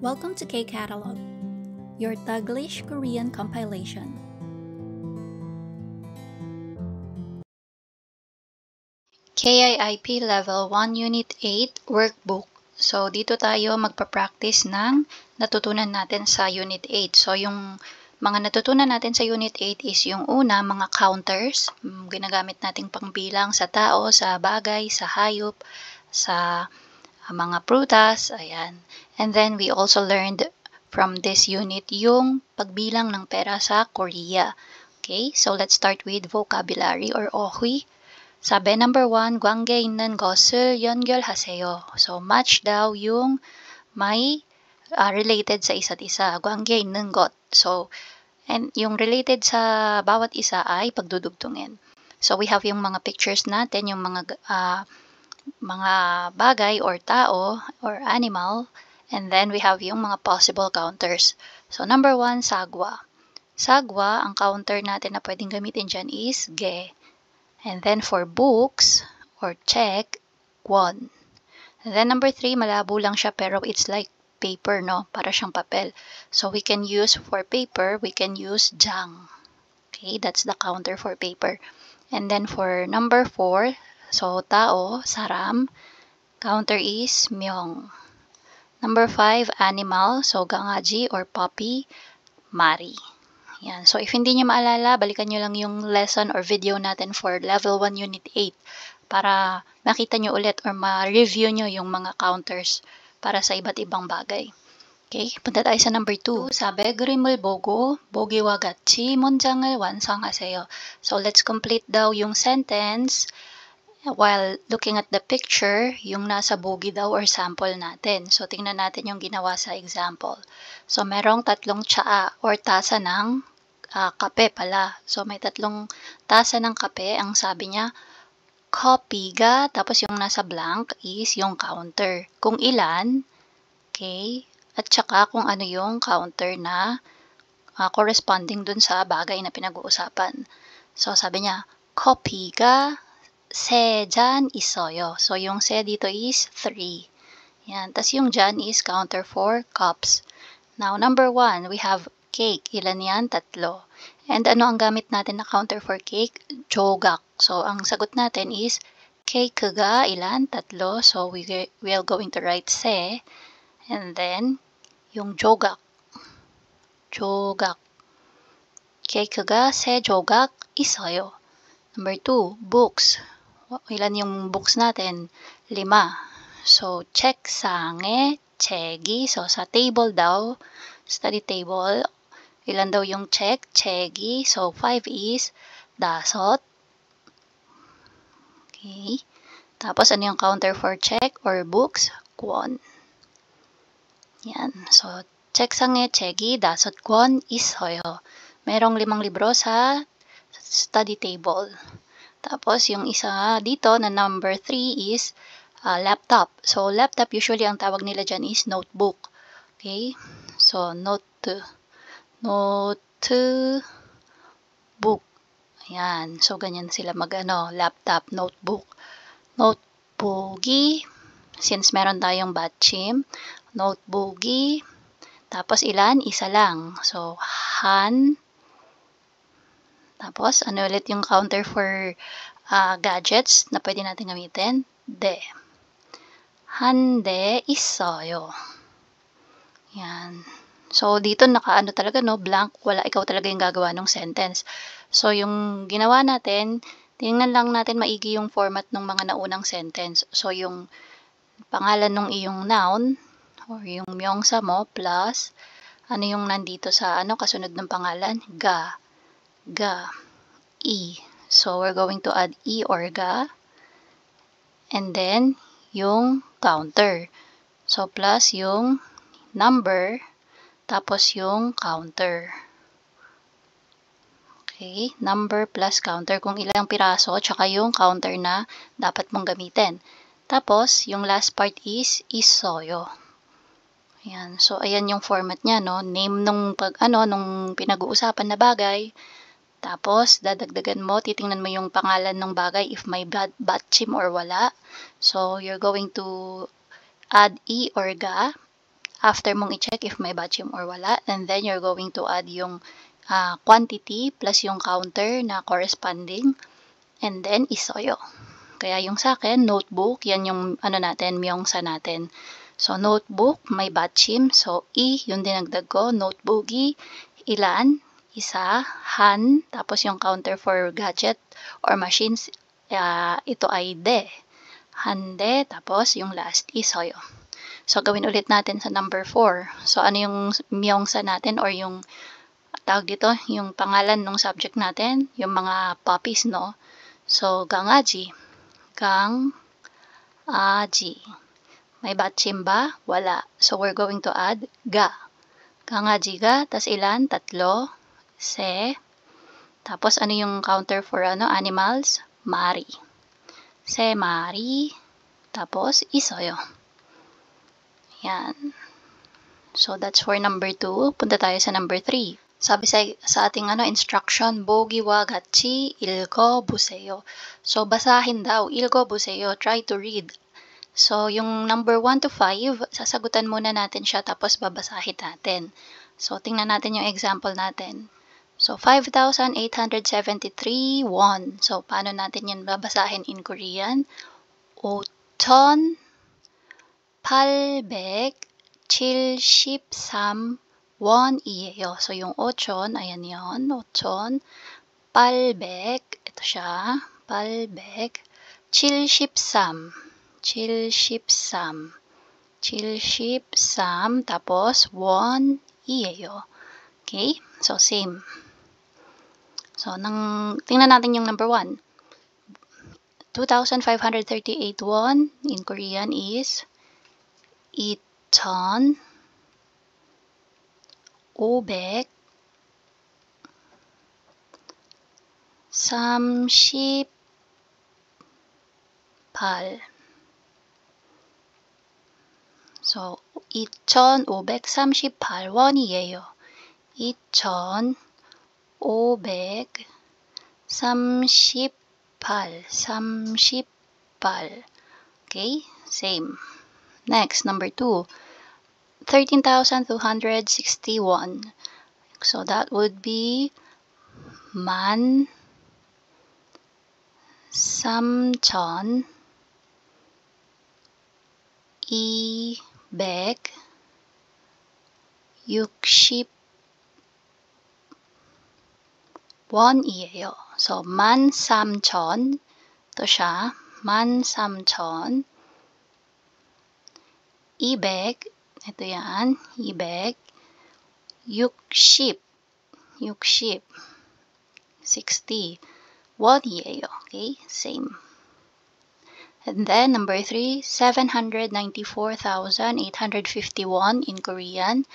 Welcome to K-Catalog, your Taglish Korean compilation. KIIP Level 1 Unit 8 Workbook. So, dito tayo magpa-practice ng natutunan natin sa Unit 8. So, yung mga natutunan natin sa Unit 8 is yung una, mga counters. Ginagamit nating pangbilang sa tao, sa bagay, sa hayop, sa mga prutas. Ayan. And then, we also learned from this unit yung pagbilang ng pera sa Korea. Okay? So, let's start with vocabulary or ohui. Sabi, number 1, 관계 있는 것을 연결하세요. So, match daw yung may related sa isa't isa. 관계 있는 것. So, and yung related sa bawat isa ay pagdudugtungin. So, we have yung mga pictures natin, yung mga bagay or tao or animal. And then, we have yung mga possible counters. So, number 1, sagwa. Sagwa, ang counter natin na pwedeng gamitin dyan is ge. And then for books or check, won. And then number 3, malabo lang siya pero it's like paper, no? Para siyang papel. So we can use for paper, we can use jang. Okay, that's the counter for paper. And then for number 4, so tao, saram, counter is myong. Number 5, animal, so gangaji or puppy, mari. Yan. So, if hindi nyo maalala, balikan nyo lang yung lesson or video natin for Level 1 Unit 8 para makita nyo ulit or ma-review nyo yung mga counters para sa iba't ibang bagay. Okay, punta tayo sa number 2. Sabi, 그림을 보고 보기와 같이 문장을 완성하세요. So, let's complete daw yung sentence while looking at the picture, yung nasa bogi daw or sample natin. So, tingnan natin yung ginawa sa example. So, merong tatlong tsaa or tasa ng kape pala. So, may tatlong tasa ng kape. Ang sabi niya, 커피가, tapos yung nasa blank is yung counter. Kung ilan, okay, at saka kung ano yung counter na corresponding dun sa bagay na pinag-uusapan. So, sabi niya, 커피가 세 잔 있어요. So, yung se dito is 3. Yan. Tapos yung jan is counter for cups. Now, number 1, we have cake. Ilan yan? 3. And ano ang gamit natin na counter for cake? Jogak. So, ang sagot natin is cake가 ilan? 3. So, we are going to write se. And then, yung jogak. Jogak. cake가 세 조각 있어요. Number 2, books. Ilan yung books natin? 5. So, 책상에 책이. So, sa table daw, study table, ilan daw yung 책이. So, 5 is 5. Okay. Tapos, ano yung counter for check or books? 권. Yan. So, 책상에 책이 5권 있어요. Merong 5 libro sa study table. Tapos, yung isa dito na number 3 is laptop. So, laptop, usually ang tawag nila dyan is notebook. Okay? So, notebook. Ayan. So, ganyan sila laptop, notebook. Notebooki, since meron tayong batchim, notebooki. Tapos, ilan? Isa lang. So, han. Tapos, ano ulit yung counter for gadgets na pwede natin gamitin? De. 한 대 있어요. Yan. So, dito nakaano talaga, no? Blank. Wala, ikaw talaga yung gagawa ng sentence. So, yung ginawa natin, tingnan lang natin maigi yung format ng mga naunang sentence. So, yung pangalan ng iyong noun or yung myongsa mo plus ano yung nandito sa kasunod ng pangalan? Ga. I. So, we're going to add I or ga. And then, yung counter. So, plus yung number, tapos yung counter. Okay, number plus counter kung ilang piraso, tsaka yung counter na dapat mong gamitin. Tapos, yung last part is isoyo. Ayan. So, ayan yung format niya, no? Name nung nung pinag-uusapan na bagay. Tapos, dadagdagan mo, titingnan mo yung pangalan ng bagay if may batchim or wala. So, you're going to add I or ga after mong i-check if may batchim or wala, and then you're going to add yung quantity plus yung counter na corresponding, and then isoyo. Kaya yung sa akin, notebook, yan yung natin, myongsa natin. So, notebook, may batchim. So, yung dinagdag ko, notebooki, ilan, isa, han, tapos yung counter for gadget or machines, ito ay de. Hande, tapos yung last, isoyo. So, gawin ulit natin sa number 4. So, ano yung myongsa natin or yung tawag dito, yung pangalan ng subject natin, yung mga puppies, no? So, gangaji. Gang-aji. May batchim ba? Wala. So, we're going to add ga. Gangaji ga, tas ilan? Tatlo. Se. Tapos, ano yung counter for animals? Mari. Se mari. Tapos, isoyo. Yan. So, that's for number 2. Punta tayo sa number 3. Sabi sa ating instruction, bogi wa gachi ilgo buseyo. So, basahin daw. Ilgo buseyo. Try to read. So, yung number 1 to 5, sasagutan muna natin siya tapos babasahin natin. So, tingnan natin yung example natin. So, 5,873 won. So, paano natin yan babasahin in Korean? 5,873 won이에요. So, yung 8, ayan yun. 8,800. Ito siya. 873. 73. Tapos, won이에요. Okay? So, same. So, tingnan natin yung number 1. 2,538 won in Korean is 2,538 So, 2,538 won이에요. 2,538. Okay? Same. Next, number 2. 13,261. So, that would be 13,260 won이에요. So, 13,000. Ito siya. 13,000. 200. Ito yan. 200. 60. 60. won이에요. Okay? Same. And then, number 3, 794,851 in Korean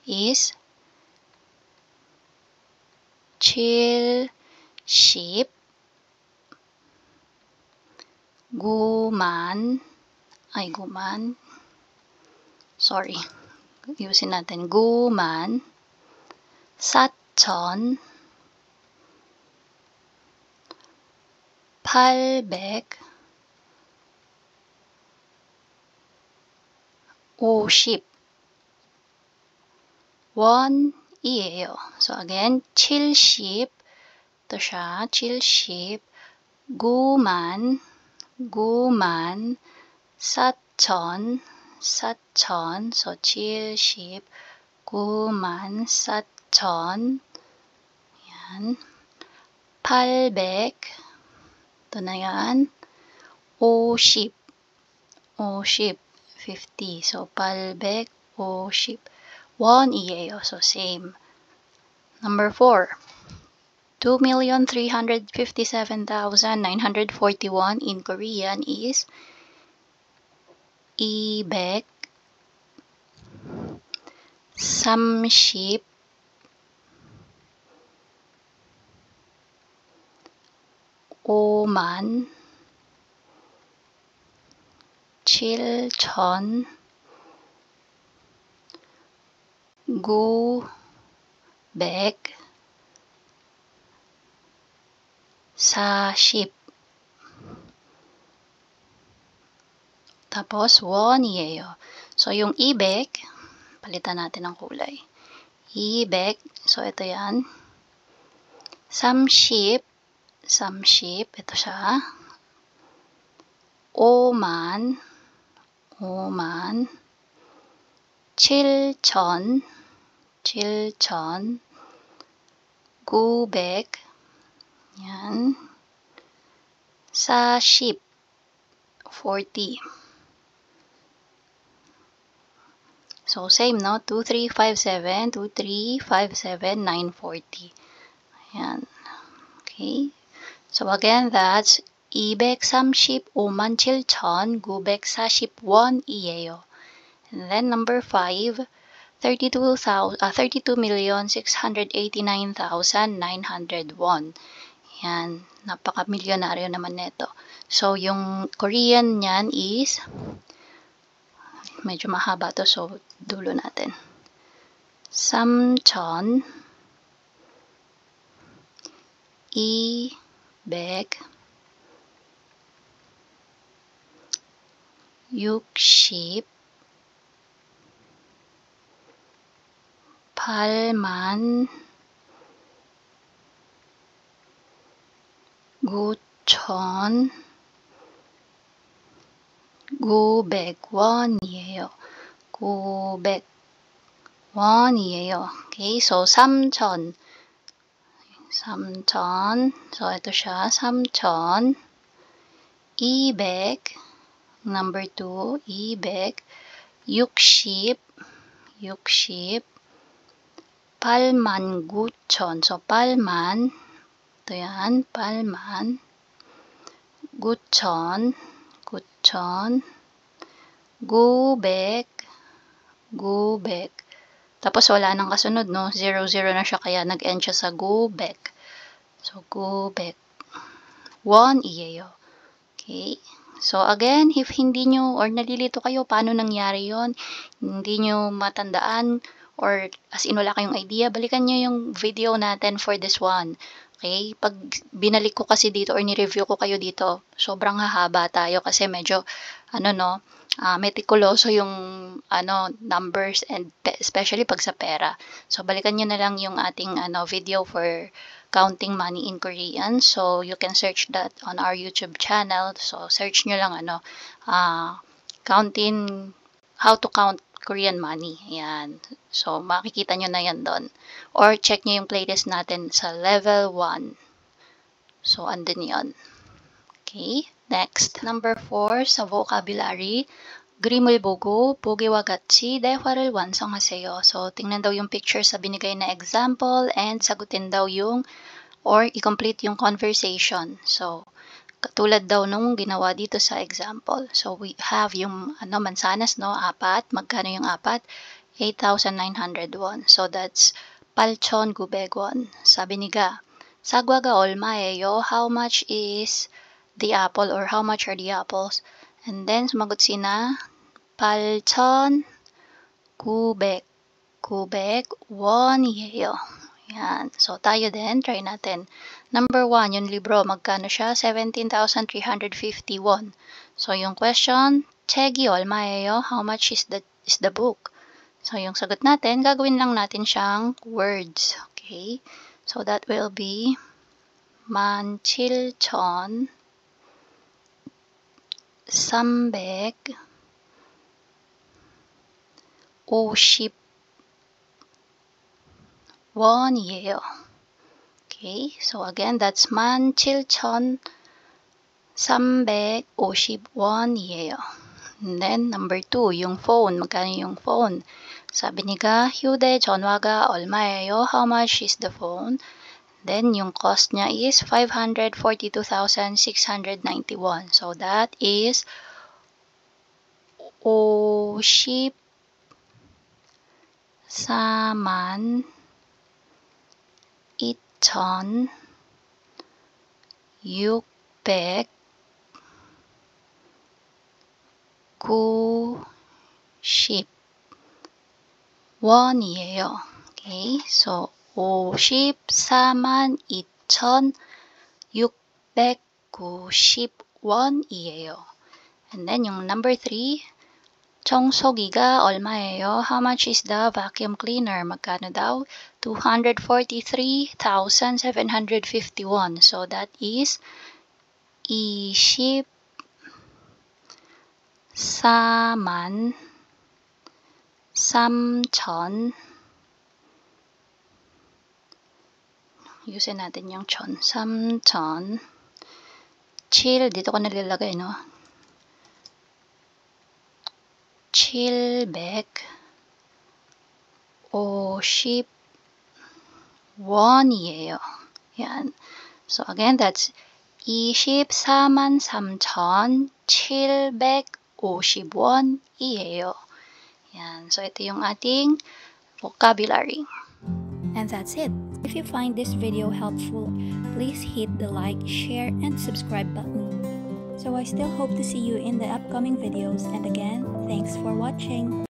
is 70 guman. Sorry. Ayusin natin. Guman. 4,850 won이에요. So again, 70. Ito siya. 70. Guman. 4,000. So 70. Guman. 4,000. Yan. 800. Ito na yan. 50. 50. So, 850 won이에요. So, same. Number 4. 2,357,941 in Korean is 230 5만 7,940 tapos won이에요. So yung 200 Palitan natin ng kulay. 200. So, ito yan. 30. 30. Ito siya. 5만. 5만. 7천. 7천. 900. Yan. 40. 40. So, same, no? 2357, 2357, 940. Ayan. Okay. So, again, that's 237,57,941이에요. And then, number 5, 32,689,901. Yan. Napaka-milyonaryo naman neto. So, yung Korean niyan is, medyo mahaba to, so dulo natin. 3,200 60 8만 9천 900원이에요. 900원이에요. Okay, so 3,000. 3,000. So, ito siya. 3,000. 200. Number 2. 200. 60. 60. 89,000. So, 8만. Ito yan. 8만. 9,000. 9,000. 900. 900. Tapos wala nang kasunod, no? 00 na siya, kaya nag-end siya sa 900. So, 900. 원이에요. Okay? So, again, if hindi nyo or nalilito kayo, paano nangyari yon, hindi nyo matandaan, or as in wala kayong idea, balikan nyo yung video natin for this one. Okay? Pag binalik ko kasi dito or ni-review ko kayo dito, sobrang hahaba tayo kasi medyo, meticuloso yung numbers, and especially pag sa pera. So, balikan nyo na lang yung ating video for counting money in Korean. So, you can search that on our YouTube channel. So, search nyo lang counting, how to count Korean money. Ayan. So, makikita nyo na yan doon. Or check nyo yung playlist natin sa level 1. So, andun yon. Okay. Next, number 4 sa vocabulary, 그림을 보고 보기와 같이 대화를 완성하세요. So, tingnan daw yung picture sa binigay na example and sagutin daw yung or i-complete yung conversation. So, katulad daw nung ginawa dito sa example. So, we have yung mansanas, no? 4. Magkano yung 4? 8,901. So, that's 8,900원. Sabi ni Ga, 사과가 얼마예요? How much is the apple, or how much are the apples? And then, sumagot si na 8,900 won이에요. Yan. So, tayo din, try natin. Number 1, yung libro, magkano siya? 17,350 won. So, yung question, 책이 얼마예요? How much is the book? So, yung sagot natin, gagawin lang natin siyang words. Okay? So, that will be 17,350 원이에요. Okay, so again, that's 17,350 원이에요. And then, number 2, yung phone. Magkano yung phone? Sabi niya, 휴대전화가 얼마예요? How much is the phone? Then, yung cost niya is 542,691. So, that is 54,690 원이에요. Okay, so 542,690 원이에요. And then yung number 3, 청소기가 얼마예요? How much is the vacuum cleaner? magkano daw? 243,751. So that is 24,3,000. Yusin natin yung chon. 3,000. Chill, dito ko nililagay, no? 750원이에요. yan. So again, that's 243,750원이에요. yan. So ito yung ating vocabulary. And that's it. If you find this video helpful, please hit the like, share, and subscribe button. So I still hope to see you in the upcoming videos, and again, thanks for watching.